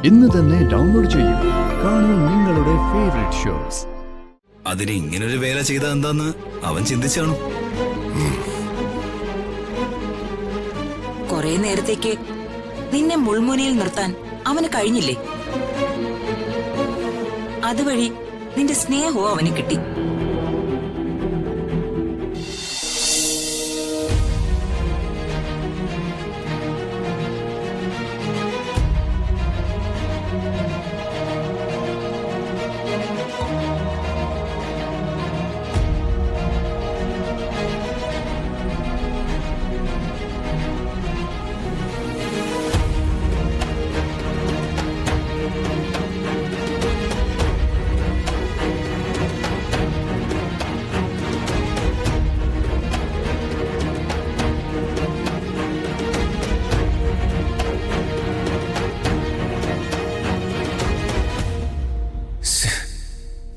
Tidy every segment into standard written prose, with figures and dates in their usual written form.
ഇന്ന് തന്നെ ഡൗൺലോഡ് ചെയ്യൂ. കാണൂ നിങ്ങളുടെ ഫേവറേറ്റ് ഷോസ്. അതിന് ഇങ്ങനൊരു വേല ചെയ്ത എന്താന്ന് അവൻ ചിന്തിച്ചാണു. കുറെ നേരത്തേക്ക് നിന്നെ മുൾമുനയിൽ നിർത്താൻ അവന് കഴിഞ്ഞില്ലേ? അതുവഴി നിന്റെ സ്നേഹവും അവന് കിട്ടി.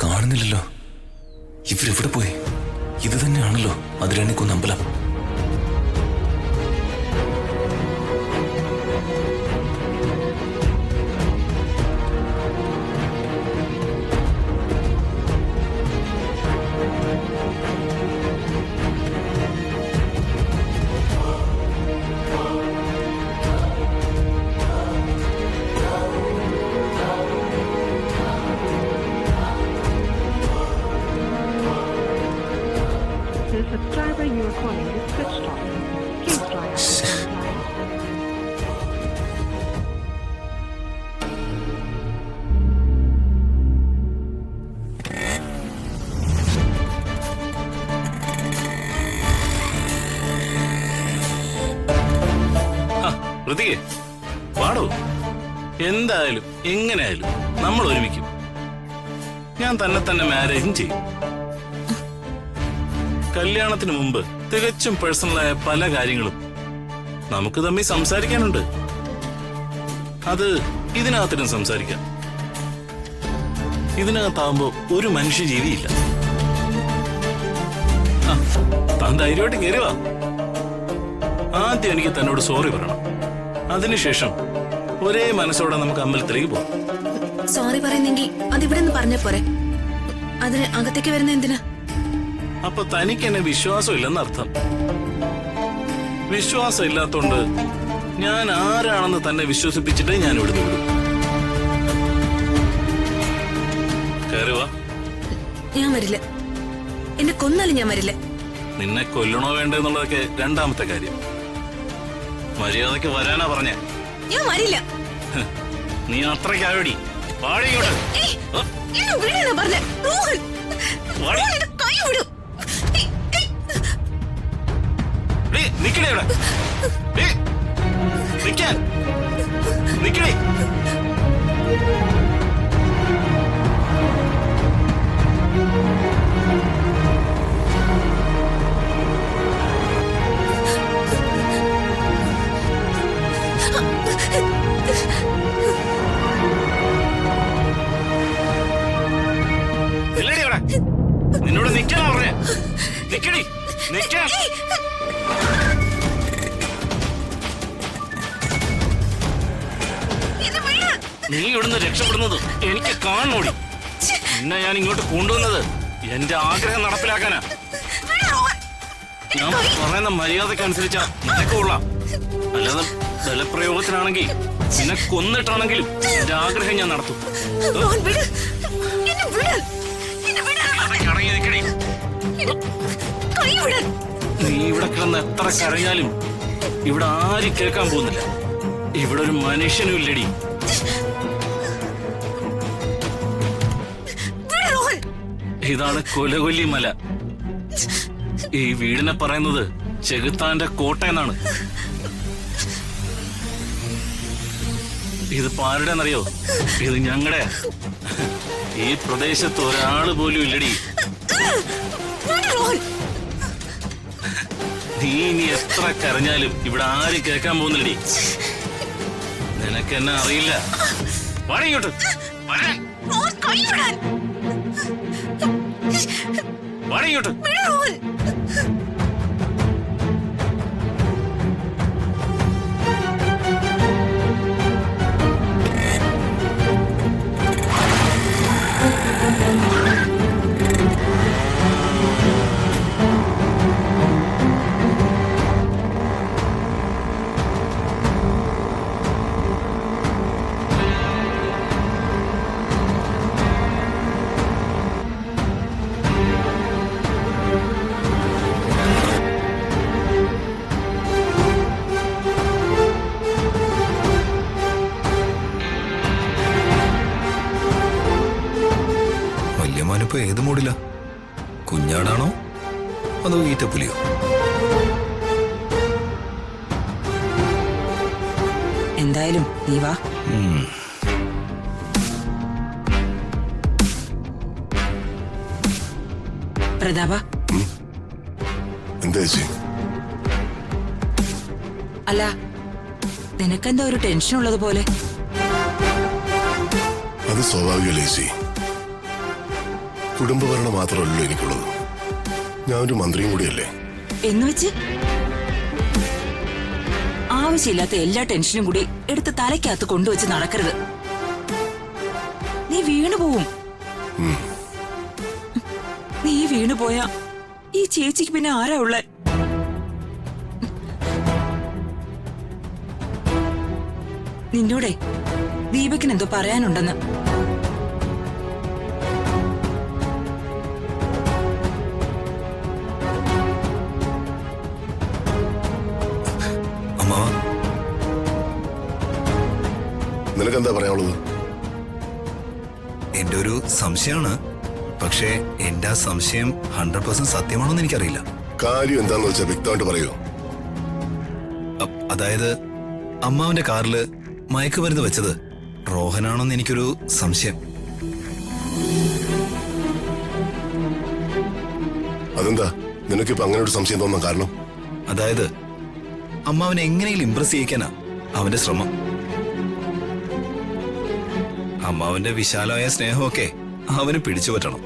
കാണുന്നില്ലല്ലോ. ഇവരെവിടെ പോയി? ഇത് തന്നെയാണല്ലോ അതിരണിക്കുന്ന അമ്പലം. The subscriber you are calling is switched off. Please try after some time. ഋതികേ, പാടൂ. എന്തായാലും എങ്ങനെയായാലും നമ്മൾ ഒരുമിക്കും. ഞാൻ തന്നെ മാരേജും ചെയ്യും. കല്യാണത്തിന് മുമ്പ് തികച്ചും പേഴ്സണലായ പല കാര്യങ്ങളും നമുക്ക് തമ്മിൽ സംസാരിക്കാനുണ്ട്. അത് ഇതിനകത്തിനും സംസാരിക്കാം. ഇതിനകത്താവുമ്പോ ഒരു മനുഷ്യജീവിയില്ല. താൻ ധൈര്യമായിട്ട് കയറുക. ആദ്യം എനിക്ക് തന്നോട് സോറി പറയണം. അതിനുശേഷം ഒരേ മനസ്സോടെ നമുക്ക് അമ്പലത്തിലേക്ക് പോകാം. സോറി പറയുന്നെങ്കിൽ അതിവിടെ നിന്ന് പറഞ്ഞ പോരെ. അതിന് അകത്തേക്ക് വരുന്ന എന്തിനാ? അപ്പൊ തനിക്ക് എന്നെ വിശ്വാസം ഇല്ലെന്നർത്ഥം. വിശ്വാസം ഇല്ലാത്തോണ്ട് ഞാൻ ആരാണെന്ന് തന്നെ വിശ്വസിപ്പിച്ചിട്ട് ഞാൻ ഇവിടുന്ന് വിടും. കയറുക. ഞാൻ വരില്ല. എന്നെ കൊന്നാലും ഞാൻ വരില്ല. നിന്നെ കൊല്ലണോ വേണ്ടെന്നുള്ളതൊക്കെ രണ്ടാമത്തെ കാര്യം. മര്യാദക്ക് വരാനാ പറഞ്ഞേ. ഞാൻ വരില്ല. നീ അത്രയ്ക്കാവടി. വാഴയോട് നിക്കണേ ഇവിടെ. നിക്കാൻ നിക്കണേ. ഇല്ലടി ഇവിടെ. നിന്നോട് നിക്കാനാ പറഞ്ഞേ. നിക്കടി. നിക്കാൻ. നീ ഇവിടുന്ന് രക്ഷപ്പെടുന്നത് എനിക്ക് കാണണോടി. നിന്നെ ഞാൻ ഇങ്ങോട്ട് കൊണ്ടുവന്നത് എന്റെ ആഗ്രഹം നടപ്പിലാക്കാനാ. ഞാൻ പറയുന്ന മര്യാദക്കനുസരിച്ചാ നിനക്ക് കൊള്ളാം. അല്ലാതെ ബലപ്രയോഗത്തിനാണെങ്കിൽ നിന്നെ കൊന്നിട്ടാണെങ്കിലും എന്റെ ആഗ്രഹം ഞാൻ നടത്തും. നീ ഇവിടെ കിടന്ന് എത്ര കരഞ്ഞാലും ഇവിടെ ആരും കേൾക്കാൻ പോകുന്നില്ല. ഇവിടെ ഒരു മനുഷ്യനും ഇല്ലടി. ഇതാണ് കൊലകൊല്ലി മല. ഈ വീടിനെ പറയുന്നത് ചെകുത്താന്റെ കോട്ട എന്നാണ്. ഇത് ആരുടെന്നറിയോ? ഇത് ഞങ്ങളുടെ. ഈ പ്രദേശത്ത് ഒരാള് പോലും ഇല്ലടി. നീ ഇനി എത്ര കരഞ്ഞാലും ഇവിടെ ആരും കേൾക്കാൻ പോകുന്നില്ലടി. നിനക്കെന്നെ അറിയില്ല. വാടിയോട്ട് വാടിയോട്ട്. ഇപ്പൊ ഏത് മൂടില്ല? കുഞ്ഞാടാണോ അതോ ഈറ്റപ്പുലിയോ? എന്തായാലും നീ വാ. പ്രതാപ, എന്താ ചേച്ചി? അല്ല നിനക്കെന്താ ഒരു ടെൻഷൻ ഉള്ളത് പോലെ? അത് സ്വാഭാവികമല്ലേ ചേച്ചി. കുടുംബഭരണം മാത്രമല്ലല്ലോ എനിക്കുള്ളത്. ഞാനൊരു മന്ത്രിയും കൂടിയല്ലേ. എന്ന് വെച്ച് ആവശ്യമില്ലാത്ത എല്ലാ ടെൻഷനും കൂടി എടുത്ത് തലയ്ക്കകത്ത് കൊണ്ടുവച്ച് നടക്കരുത്. നീ വീണു പോവും. നീ വീണു പോയാ ഈ ചേച്ചിക്ക് പിന്നെ ആരാ ഉള്ളേ? നിന്നോടെ ദീപക്കിന് എന്തോ പറയാനുണ്ടെന്ന്. അമ്മാവ, നിനക്കെന്താ പറയാനുള്ളത്? എന്റെ ഒരു സംശയമാണ്. പക്ഷേ എന്റെ ആ സംശയം 100% സത്യമാണോന്ന് എനിക്കറിയില്ല. കാര്യം എന്താന്ന് വെച്ചാൽ വ്യക്തമായിട്ട് പറയൂ. അതായത് അമ്മാവന്റെ കാറില് മയക്കുമരുന്ന് വെച്ചത് റോഹനാണോന്ന് എനിക്കൊരു സംശയം. അതെന്താ നിനക്കിപ്പോ അങ്ങനെ ഒരു സംശയം തോന്നാൻ കാരണം? അതായത് അമ്മാവനെ എങ്ങനെയും ഇംപ്രസ് ചെയ്യിക്കാനാ അവന്റെ ശ്രമം. അമ്മാവന്റെ വിശാലമായ സ്നേഹമൊക്കെ അവന് പിടിച്ചു പറ്റണം.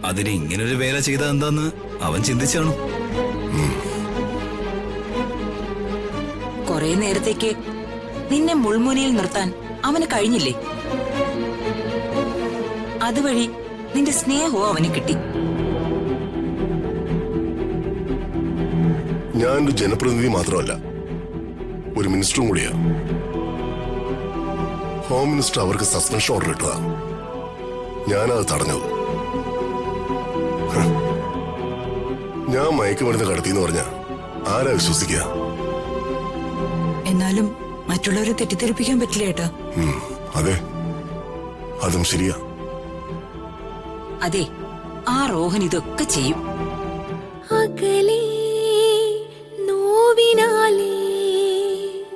അതിന് ഇങ്ങനൊരു വേല ചെയ്ത എന്താന്ന് അവൻ ചിന്തിച്ചാണോ? കുറെ നേരത്തേക്ക് നിന്നെ മുൾമുനയിൽ നിർത്താൻ അവന് കഴിഞ്ഞില്ലേ? അതുവഴി നിന്റെ സ്നേഹവും അവന് കിട്ടി. ഞാനൊരു ജനപ്രതിനിധി മാത്രമല്ല, ഒരു മിനിസ്റ്ററും കൂടിയാ. ഹോം മിനിസ്റ്റർ അവർക്ക് സസ്പെൻഷൻ ഓർഡർ ഇട്ടതാ. ഞാനത് തടഞ്ഞത്. ഞാൻ മയക്കുമരുന്ന് കടത്തിന്ന് പറഞ്ഞ ആരാ വിശ്വസിക്കുക? എന്നാലും മറ്റുള്ളവരെ തെറ്റിദ്ധരിപ്പിക്കാൻ പറ്റില്ല ഏട്ടാ. അതെ, അതും ശരിയാ. അതെ, ആ റോഹൻ ഇതൊക്കെ ചെയ്യും. അകലേ